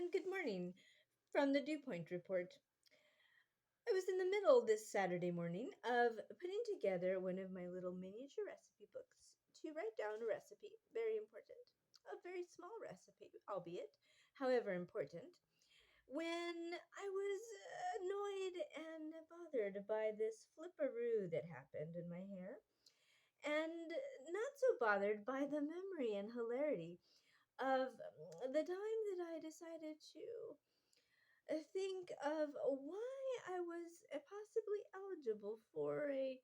and good morning from the Dew Point Report. I was in the middle this Saturday morning of putting together one of my little miniature recipe books to write down a recipe, very important, a very small recipe, albeit, however important, when I was annoyed and bothered by this flipperoo that happened in my hair, and not so bothered by the memory and hilarity of the time that I decided to think of why I was possibly eligible for a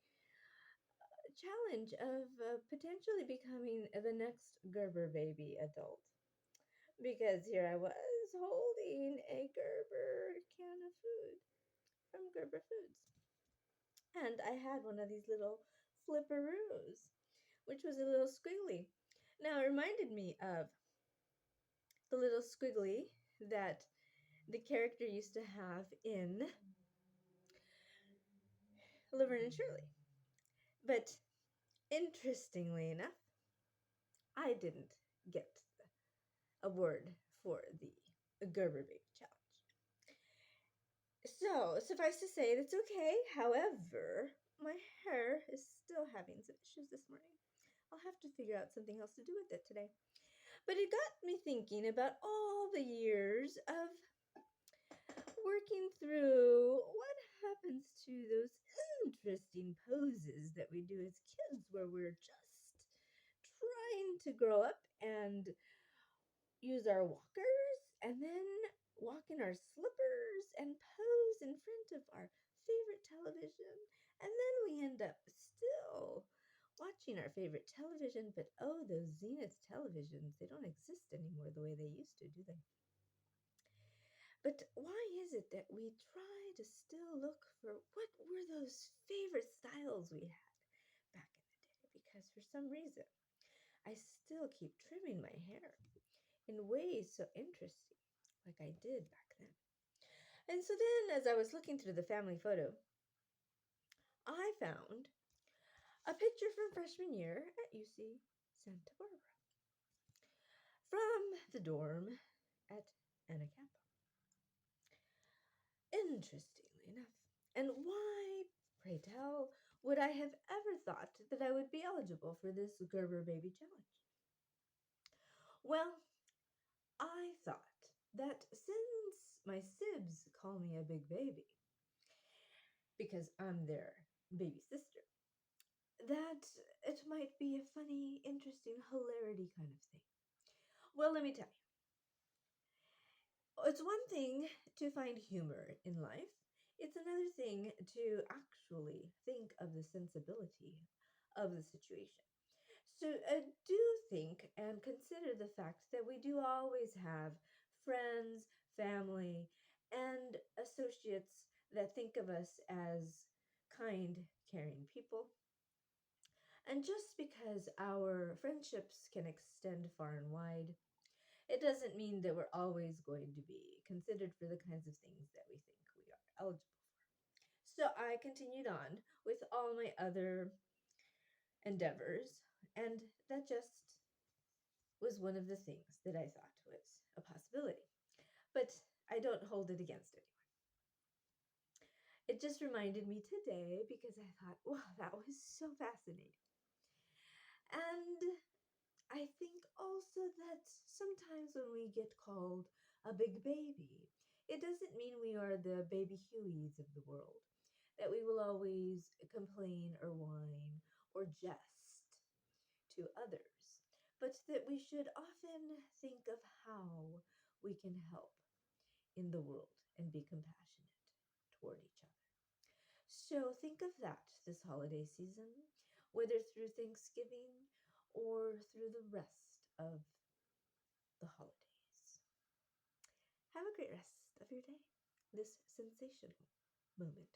challenge of potentially becoming the next Gerber baby adult. Because here I was holding a Gerber can of food from Gerber Foods. And I had one of these little flipperoos, which was a little squiggly. Now it reminded me of the little squiggly that the character used to have in Laverne and Shirley. But interestingly enough, I didn't get a word for the Gerber Baby Challenge. So, suffice to say, that's okay. However, my hair is still having some issues this morning. I'll have to figure out something else to do with it today. But it got me thinking about all the years of working through what happens to those interesting poses that we do as kids where we're just trying to grow up and use our walkers and then walk in our slippers and pose in front of our favorite television. And then we end up still watching our favorite television, but oh, those Zenith televisions, they don't exist anymore the way they used to, do they? But why is it that we try to still look for what were those favorite styles we had back in the day? Because for some reason, I still keep trimming my hair in ways so interesting, like I did back then. And so then, as I was looking through the family photo, I found a picture from freshman year at UC Santa Barbara from the dorm at Anacapa. Interestingly enough. And why, pray tell, would I have ever thought that I would be eligible for this Gerber Baby Challenge? Well, I thought that since my sibs call me a big baby, because I'm their baby sister, that it might be a funny, interesting, hilarity kind of thing. Well, let me tell you, it's one thing to find humor in life, it's another thing to actually think of the sensibility of the situation. So, do think and consider the fact that we do always have friends, family, and associates that think of us as kind, caring people. And just because our friendships can extend far and wide, it doesn't mean that we're always going to be considered for the kinds of things that we think we are eligible for. So I continued on with all my other endeavors, and that just was one of the things that I thought was a possibility. But I don't hold it against anyone. It just reminded me today because I thought, wow, that was so fascinating. And I think also that sometimes when we get called a big baby, it doesn't mean we are the baby Hueys of the world, that we will always complain or whine or jest to others, but that we should often think of how we can help in the world and be compassionate toward each other. So think of that this holiday season, whether through Thanksgiving or through the rest of the holidays. Have a great rest of your day, this sensational moment.